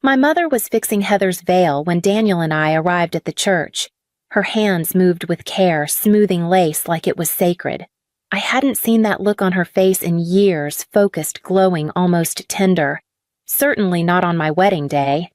My mother was fixing Heather's veil when Daniel and I arrived at the church. Her hands moved with care, smoothing lace like it was sacred. I hadn't seen that look on her face in years, focused, glowing, almost tender. Certainly not on my wedding day.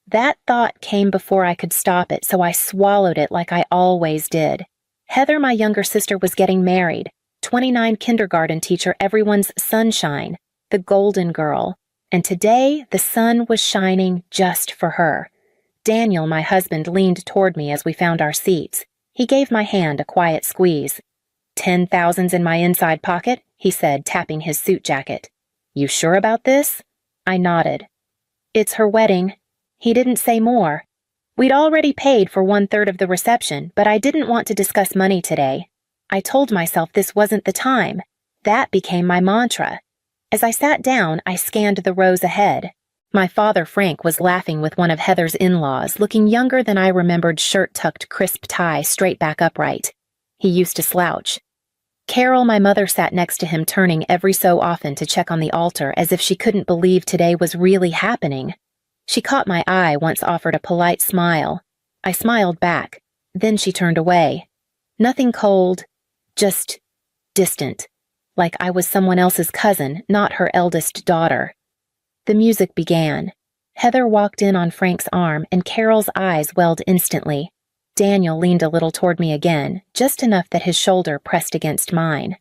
That thought came before I could stop it, so I swallowed it like I always did. Heather, my younger sister, was getting married. 29 kindergarten teacher, everyone's sunshine, the golden girl. And today, the sun was shining just for her. Daniel, my husband, leaned toward me as we found our seats. He gave my hand a quiet squeeze. 10,000's in my inside pocket, he said, tapping his suit jacket. You sure about this? I nodded. It's her wedding. He didn't say more. We'd already paid for 1/3 of the reception, but I didn't want to discuss money today. I told myself this wasn't the time. That became my mantra. As I sat down, I scanned the rows ahead. My father, Frank, was laughing with one of Heather's in-laws, looking younger than I remembered, shirt-tucked, crisp tie, straight back upright. He used to slouch. Carol, my mother, sat next to him, turning every so often to check on the altar as if she couldn't believe today was really happening. She caught my eye, once offered a polite smile. I smiled back. Then she turned away. Nothing cold, just distant, like I was someone else's cousin, not her eldest daughter. The music began. Heather walked in on Frank's arm, and Carol's eyes welled instantly. Daniel leaned a little toward me again, just enough that his shoulder pressed against mine.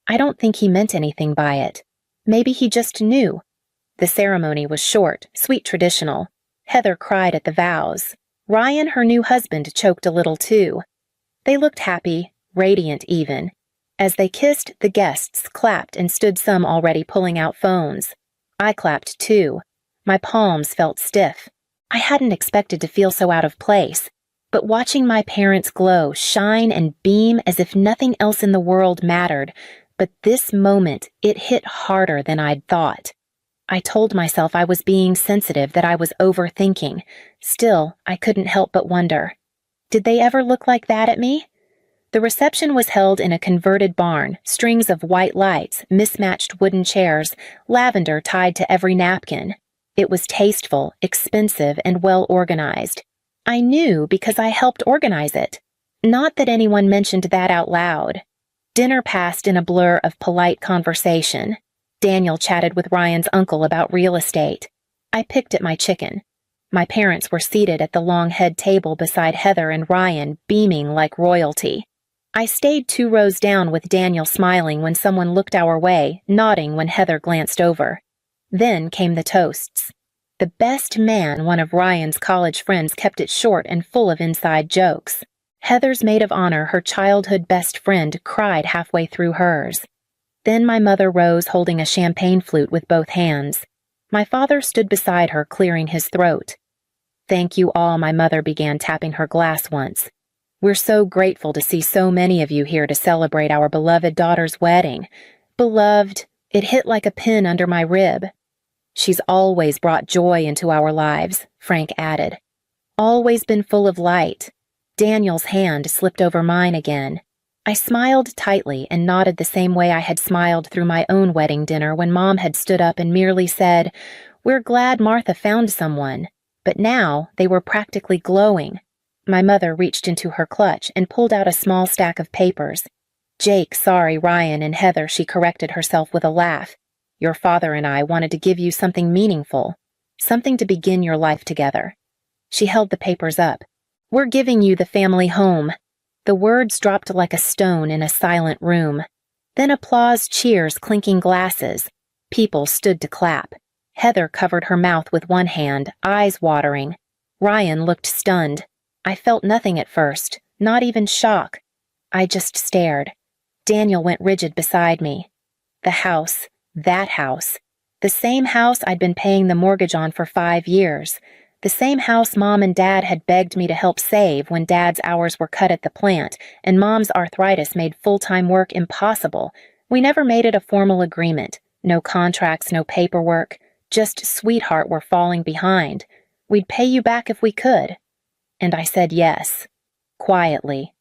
I don't think he meant anything by it. Maybe he just knew. The ceremony was short, sweet, traditional. Heather cried at the vows. Ryan, her new husband, choked a little too. They looked happy, radiant even. As they kissed, the guests clapped and stood, some already pulling out phones. I clapped too. My palms felt stiff. I hadn't expected to feel so out of place. But watching my parents glow, shine and beam as if nothing else in the world mattered, but this moment, it hit harder than I'd thought. I told myself I was being sensitive, that I was overthinking. Still, I couldn't help but wonder. Did they ever look like that at me? The reception was held in a converted barn, strings of white lights, mismatched wooden chairs, lavender tied to every napkin. It was tasteful, expensive, and well organized. I knew because I helped organize it. Not that anyone mentioned that out loud. Dinner passed in a blur of polite conversation. Daniel chatted with Ryan's uncle about real estate. I picked at my chicken. My parents were seated at the long head table beside Heather and Ryan, beaming like royalty. I stayed 2 rows down with Daniel smiling when someone looked our way, nodding when Heather glanced over. Then came the toasts. The best man, one of Ryan's college friends, kept it short and full of inside jokes. Heather's maid of honor, her childhood best friend, cried halfway through hers. Then my mother rose, holding a champagne flute with both hands. My father stood beside her, clearing his throat. Thank you all, my mother began, tapping her glass once. We're so grateful to see so many of you here to celebrate our beloved daughter's wedding. Beloved, it hit like a pin under my rib. She's always brought joy into our lives, Frank added. Always been full of light. Daniel's hand slipped over mine again. I smiled tightly and nodded the same way I had smiled through my own wedding dinner when Mom had stood up and merely said, "We're glad Martha found someone." But now they were practically glowing. My mother reached into her clutch and pulled out a small stack of papers. Jake, sorry, Ryan, and Heather, she corrected herself with a laugh. Your father and I wanted to give you something meaningful, something to begin your life together. She held the papers up. We're giving you the family home. The words dropped like a stone in a silent room. Then applause, cheers, clinking glasses. People stood to clap. Heather covered her mouth with one hand, eyes watering. Ryan looked stunned. I felt nothing at first, not even shock. I just stared. Daniel went rigid beside me. The house, that house. The same house I'd been paying the mortgage on for 5 years. The same house Mom and Dad had begged me to help save when Dad's hours were cut at the plant and Mom's arthritis made full-time work impossible. We never made it a formal agreement. No contracts, no paperwork. Just, sweetheart, we're falling behind. We'd pay you back if we could. And I said yes. Quietly.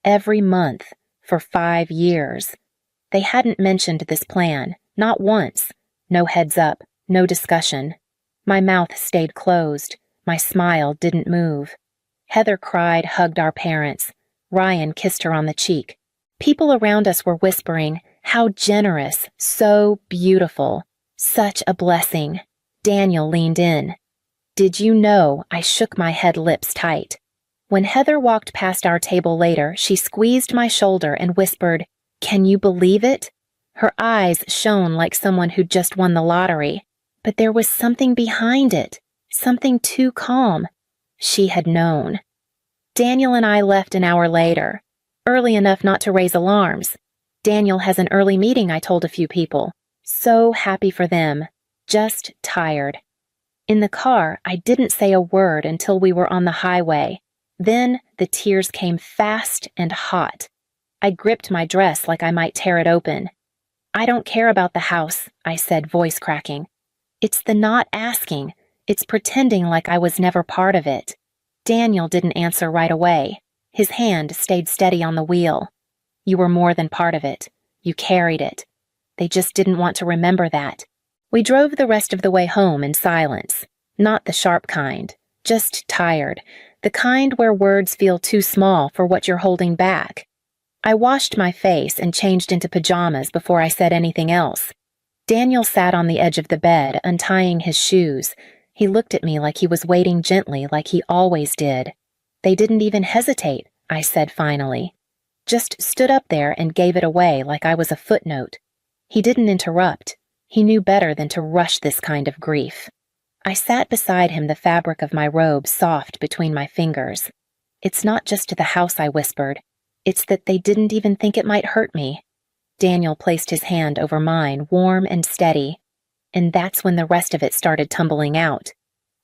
Every month. For 5 years. They hadn't mentioned this plan. Not once. No heads up. No discussion. My mouth stayed closed. My smile didn't move. Heather cried, hugged our parents. Ryan kissed her on the cheek. People around us were whispering, "How generous, so beautiful, such a blessing." Daniel leaned in. "Did you know?" I shook my head, lips tight. When Heather walked past our table later, she squeezed my shoulder and whispered, "Can you believe it?" Her eyes shone like someone who'd just won the lottery. But there was something behind it, something too calm. She had known. Daniel and I left an hour later, early enough not to raise alarms. Daniel has an early meeting, I told a few people. So happy for them. Just tired. In the car, I didn't say a word until we were on the highway. Then the tears came fast and hot. I gripped my dress like I might tear it open. "I don't care about the house," I said, voice cracking. "It's the not asking. It's pretending like I was never part of it." Daniel didn't answer right away. His hand stayed steady on the wheel. "You were more than part of it. You carried it. They just didn't want to remember that." We drove the rest of the way home in silence. Not the sharp kind, just tired. The kind where words feel too small for what you're holding back. I washed my face and changed into pajamas before I said anything else. Daniel sat on the edge of the bed, untying his shoes. He looked at me like he was waiting gently, like he always did. "They didn't even hesitate," I said finally. Just stood up there and gave it away like I was a footnote. He didn't interrupt. He knew better than to rush this kind of grief. I sat beside him, the fabric of my robe soft between my fingers. "It's not just the house," I whispered. "It's that they didn't even think it might hurt me." Daniel placed his hand over mine, warm and steady. And that's when the rest of it started tumbling out.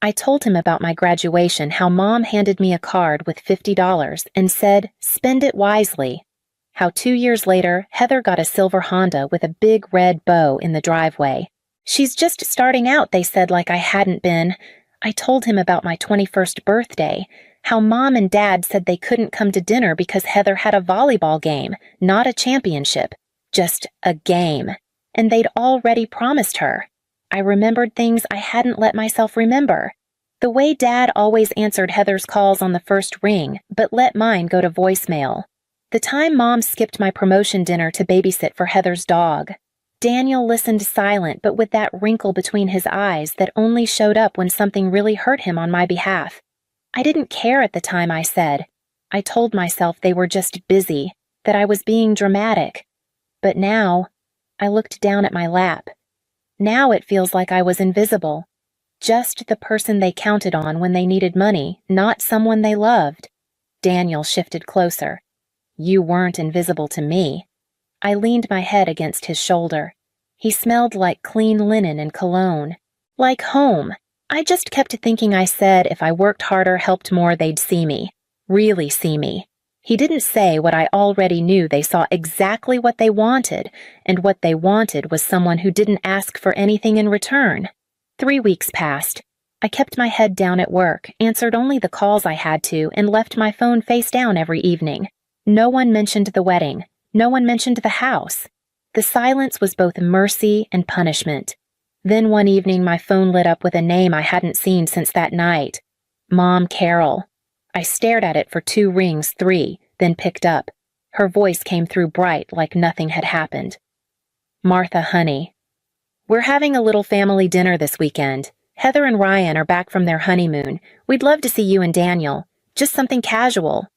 I told him about my graduation, how Mom handed me a card with $50 and said, "Spend it wisely." How 2 years later, Heather got a silver Honda with a big red bow in the driveway. "She's just starting out," they said, like I hadn't been. I told him about my 21st birthday, how Mom and Dad said they couldn't come to dinner because Heather had a volleyball game, not a championship, just a game, and they'd already promised her. I remembered things I hadn't let myself remember. The way Dad always answered Heather's calls on the first ring, but let mine go to voicemail. The time Mom skipped my promotion dinner to babysit for Heather's dog. Daniel listened silent, but with that wrinkle between his eyes that only showed up when something really hurt him on my behalf. I didn't care at the time, I said. I told myself they were just busy, that I was being dramatic. But now, I looked down at my lap. Now it feels like I was invisible. Just the person they counted on when they needed money, not someone they loved. Daniel shifted closer. "You weren't invisible to me." I leaned my head against his shoulder. He smelled like clean linen and cologne. Like home. I just kept thinking I said if I worked harder, helped more, they'd see me. Really see me. He didn't say what I already knew. They saw exactly what they wanted, and what they wanted was someone who didn't ask for anything in return. 3 weeks passed. I kept my head down at work, answered only the calls I had to, and left my phone face down every evening. No one mentioned the wedding. No one mentioned the house. The silence was both mercy and punishment. Then one evening my phone lit up with a name I hadn't seen since that night. Mom Carol. I stared at it for 2 rings, 3, then picked up. Her voice came through bright like nothing had happened. "Martha, honey. We're having a little family dinner this weekend. Heather and Ryan are back from their honeymoon. We'd love to see you and Daniel. Just something casual."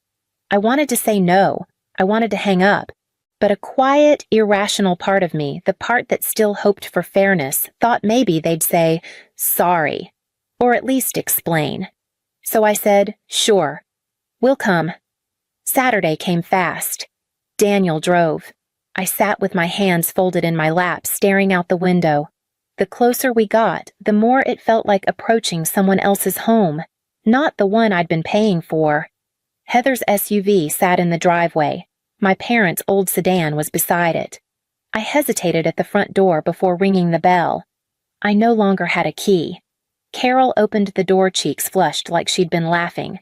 I wanted to say no. I wanted to hang up. But a quiet, irrational part of me, the part that still hoped for fairness, thought maybe they'd say, "Sorry," or at least explain. So I said, "Sure. We'll come." Saturday came fast. Daniel drove. I sat with my hands folded in my lap, staring out the window. The closer we got, the more it felt like approaching someone else's home, not the one I'd been paying for. Heather's SUV sat in the driveway. My parents' old sedan was beside it. I hesitated at the front door before ringing the bell. I no longer had a key. Carol opened the door, cheeks flushed like she'd been laughing.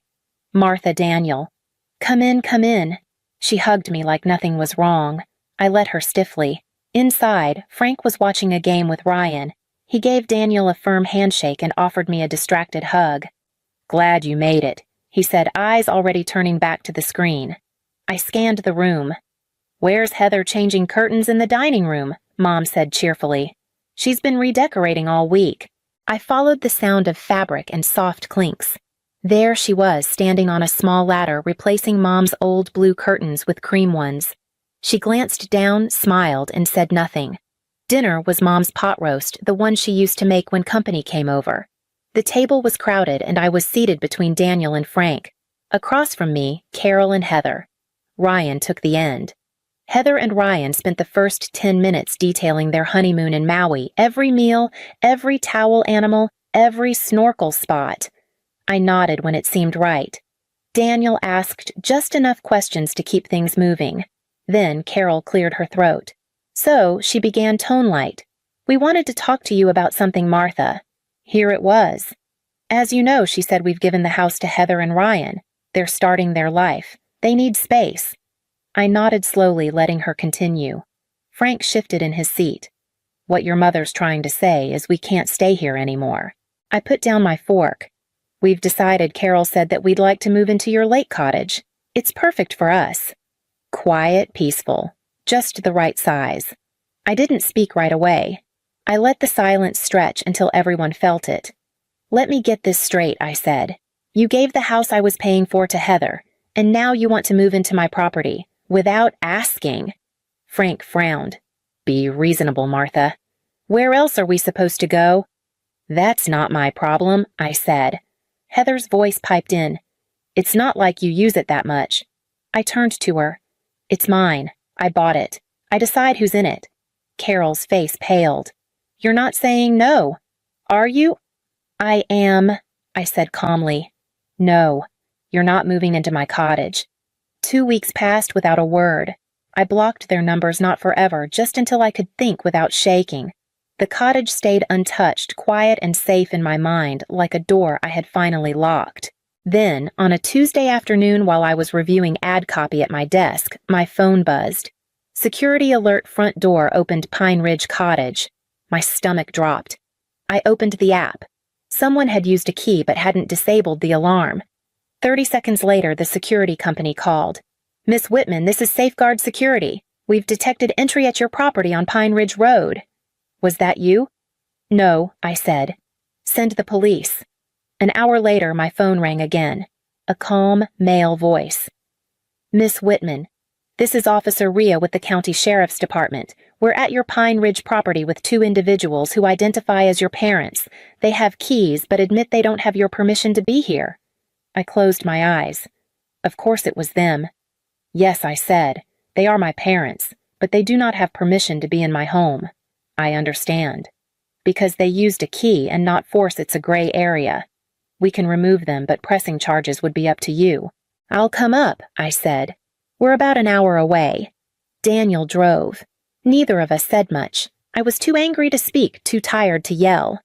"Martha, Daniel." Come in, come in." She hugged me like nothing was wrong. I let her stiffly. Inside, Frank was watching a game with Ryan. He gave Daniel a firm handshake and offered me a distracted hug. "Glad you made it," he said, eyes already turning back to the screen. I scanned the room. "Where's Heather changing curtains in the dining room?" Mom said cheerfully. "She's been redecorating all week." I followed the sound of fabric and soft clinks. There she was, standing on a small ladder, replacing Mom's old blue curtains with cream ones. She glanced down, smiled, and said nothing. Dinner was Mom's pot roast, the one she used to make when company came over. The table was crowded, and I was seated between Daniel and Frank. Across from me, Carol and Heather. Ryan took the end. Heather and Ryan spent the first 10 minutes detailing their honeymoon in Maui, every meal, every towel animal, every snorkel spot. I nodded when it seemed right. Daniel asked just enough questions to keep things moving. Then Carol cleared her throat. So she began tone-light. "We wanted to talk to you about something, Martha." Here it was. "As you know," she said, "we've given the house to Heather and Ryan. They're starting their life. They need space." I nodded slowly, letting her continue. Frank shifted in his seat. "What your mother's trying to say is we can't stay here anymore." I put down my fork. "We've decided," Carol said, "that we'd like to move into your lake cottage. It's perfect for us. Quiet, peaceful, just the right size." I didn't speak right away. I let the silence stretch until everyone felt it. "Let me get this straight," I said. "You gave the house I was paying for to Heather, and now you want to move into my property, without asking." Frank frowned. "Be reasonable, Martha. Where else are we supposed to go?" "That's not my problem," I said. Heather's voice piped in. "It's not like you use it that much." I turned to her. "It's mine. I bought it. I decide who's in it." Carol's face paled. "You're not saying no, are you?" "I am," I said calmly. "No, you're not moving into my cottage." 2 weeks passed without a word. I blocked their numbers, not forever, just until I could think without shaking. The cottage stayed untouched, quiet and safe in my mind, like a door I had finally locked. Then, on a Tuesday afternoon while I was reviewing ad copy at my desk, my phone buzzed. Security alert, front door opened, Pine Ridge Cottage. My stomach dropped. I opened the app. Someone had used a key but hadn't disabled the alarm. 30 seconds later, the security company called. "Miss Whitman, this is Safeguard Security. We've detected entry at your property on Pine Ridge Road." "Was that you?" "No," I said. "Send the police." An hour later, my phone rang again. A calm, male voice. "Miss Whitman, this is Officer Rhea with the County Sheriff's Department. We're at your Pine Ridge property with 2 individuals who identify as your parents. They have keys but admit they don't have your permission to be here." I closed my eyes. Of course it was them. "Yes," I said. "They are my parents, but they do not have permission to be in my home." "I understand." "Because they used a key and not force, it's a gray area. We can remove them, but pressing charges would be up to you." "I'll come up," I said. "We're about an hour away." Daniel drove. Neither of us said much. I was too angry to speak, too tired to yell.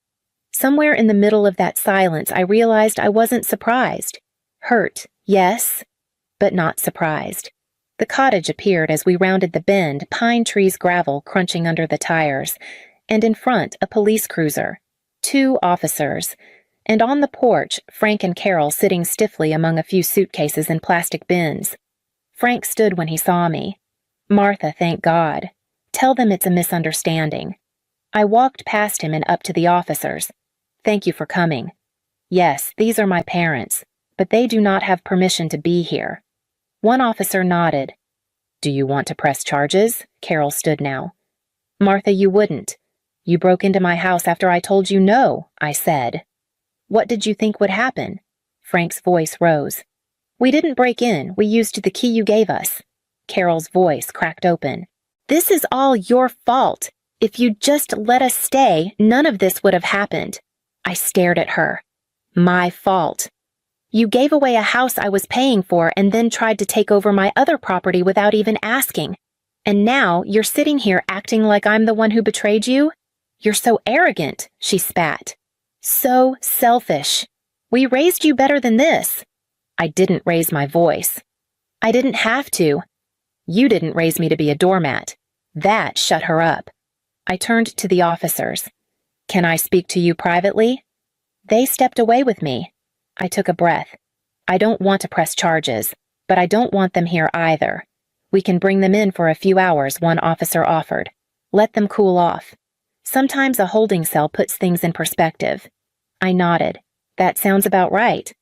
Somewhere in the middle of that silence, I realized I wasn't surprised. Hurt, yes, but not surprised. The cottage appeared as we rounded the bend, pine trees, gravel crunching under the tires, and in front, a police cruiser. 2 officers. And on the porch, Frank and Carol sitting stiffly among a few suitcases and plastic bins. Frank stood when he saw me. "Martha, thank God. Tell them it's a misunderstanding." I walked past him and up to the officers. "Thank you for coming. Yes, these are my parents, but they do not have permission to be here." One officer nodded. "Do you want to press charges?" Carol stood now. "Martha, you wouldn't. You broke into my house after I told you no," I said. "What did you think would happen?" Frank's voice rose. "We didn't break in. We used the key you gave us." Carol's voice cracked open. "This is all your fault. If you'd just let us stay, none of this would have happened." I stared at her. "My fault. You gave away a house I was paying for and then tried to take over my other property without even asking. And now you're sitting here acting like I'm the one who betrayed you? You're so arrogant," she spat. "So selfish. We raised you better than this." I didn't raise my voice. "I didn't have to. You didn't raise me to be a doormat." That shut her up. I turned to the officers. "Can I speak to you privately?" They stepped away with me. I took a breath. I don't want to press charges, but I don't want them here either. We can bring them in for a few hours, one officer offered. Let them cool off. Sometimes a holding cell puts things in perspective. I nodded. That sounds about right.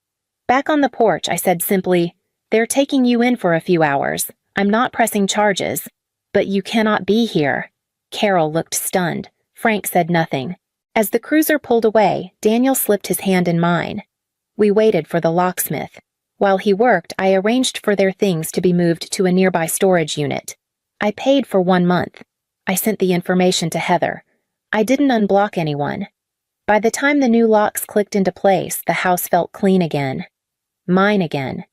Back on the porch, I said simply, "They're taking you in for a few hours. I'm not pressing charges. But you cannot be here." Carol looked stunned. Frank said nothing. As the cruiser pulled away, Daniel slipped his hand in mine. We waited for the locksmith. While he worked, I arranged for their things to be moved to a nearby storage unit. I paid for 1 month. I sent the information to Heather. I didn't unblock anyone. By the time the new locks clicked into place, the house felt clean again. Mine again.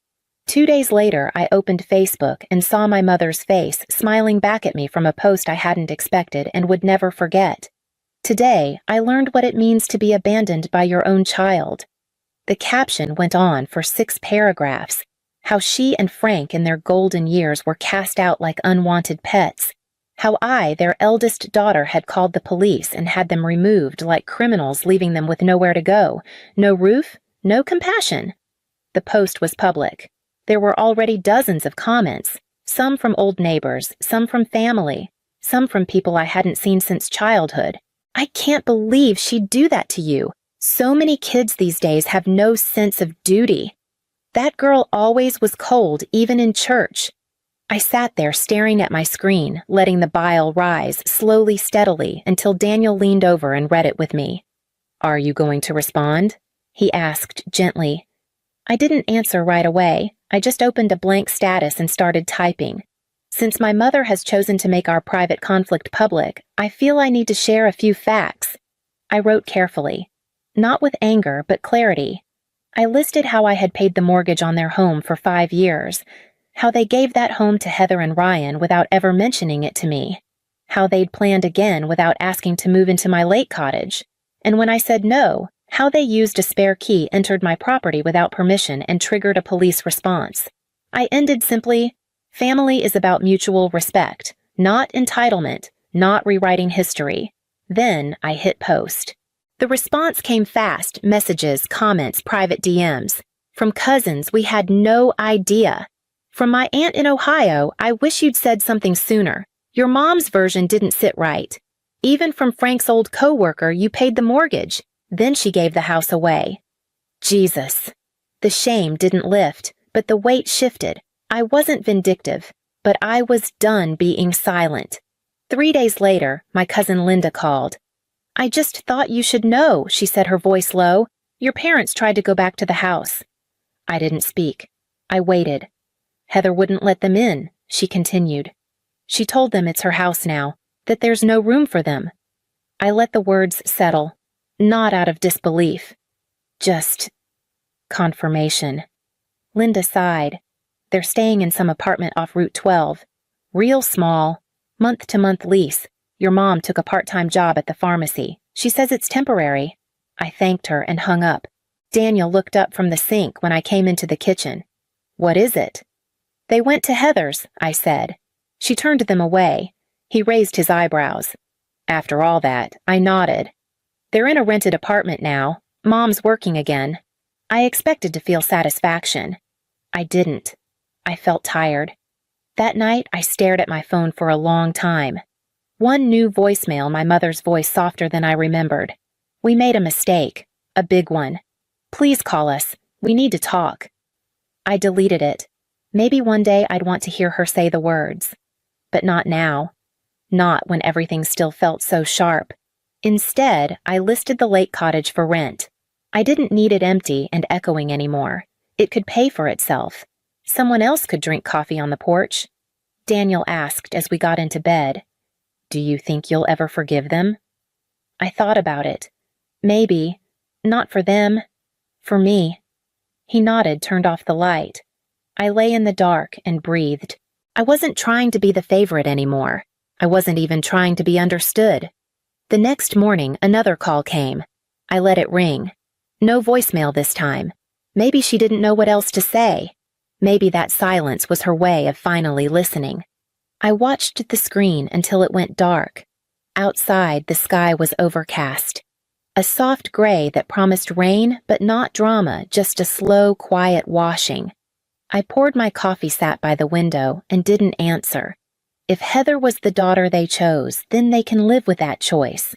2 days later, I opened Facebook and saw my mother's face smiling back at me from a post I hadn't expected and would never forget. Today, I learned what it means to be abandoned by your own child. The caption went on for 6 paragraphs, how she and Frank in their golden years were cast out like unwanted pets, how I, their eldest daughter, had called the police and had them removed like criminals, leaving them with nowhere to go, no roof, no compassion. The post was public. There were already dozens of comments, some from old neighbors, some from family, some from people I hadn't seen since childhood. "I can't believe she'd do that to you. So many kids these days have no sense of duty. That girl always was cold, even in church." I sat there staring at my screen, letting the bile rise slowly, steadily, until Daniel leaned over and read it with me. "Are you going to respond?" he asked gently. I didn't answer right away. I just opened a blank status and started typing. Since my mother has chosen to make our private conflict public, I feel I need to share a few facts. I wrote carefully. Not with anger, but clarity. I listed how I had paid the mortgage on their home for 5 years, how they gave that home to Heather and Ryan without ever mentioning it to me, how they'd planned again without asking to move into my lake cottage, and when I said no, how they used a spare key, entered my property without permission, and triggered a police response. I ended simply, "Family is about mutual respect, not entitlement, not rewriting history." Then I hit post. The response came fast, messages, comments, private DMs. From cousins we had no idea. From my aunt in Ohio, "I wish you'd said something sooner. Your mom's version didn't sit right." Even from Frank's old co-worker, "You paid the mortgage. Then she gave the house away." Jesus. The shame didn't lift, but the weight shifted. I wasn't vindictive, but I was done being silent. 3 days later, my cousin Linda called. "I just thought you should know," she said, her voice low. "Your parents tried to go back to the house." I didn't speak. I waited. "Heather wouldn't let them in," she continued. "She told them it's her house now, that there's no room for them." I let the words settle. Not out of disbelief. Just confirmation. Linda sighed. "They're staying in some apartment off Route 12. Real small, month-to-month lease. Your mom took a part-time job at the pharmacy. She says it's temporary." I thanked her and hung up. Daniel looked up from the sink when I came into the kitchen. "What is it?" "They went to Heather's," I said. She turned them away. He raised his eyebrows. After all that, I nodded. "They're in a rented apartment now. Mom's working again." I expected to feel satisfaction. I didn't. I felt tired. That night, I stared at my phone for a long time. One new voicemail, my mother's voice softer than I remembered. "We made a mistake. A big one. Please call us. We need to talk." I deleted it. Maybe one day I'd want to hear her say the words. But not now. Not when everything still felt so sharp. Instead, I listed the lake cottage for rent. I didn't need it empty and echoing anymore. It could pay for itself. Someone else could drink coffee on the porch. Daniel asked as we got into bed, "Do you think you'll ever forgive them?" I thought about it. Maybe. Not for them. For me. He nodded, turned off the light. I lay in the dark and breathed. I wasn't trying to be the favorite anymore. I wasn't even trying to be understood. The next morning, another call came. I let it ring. No voicemail this time. Maybe she didn't know what else to say. Maybe that silence was her way of finally listening. I watched the screen until it went dark. Outside, the sky was overcast. A soft gray that promised rain but not drama, just a slow, quiet washing. I poured my coffee, sat by the window, and didn't answer. If Heather was the daughter they chose, then they can live with that choice.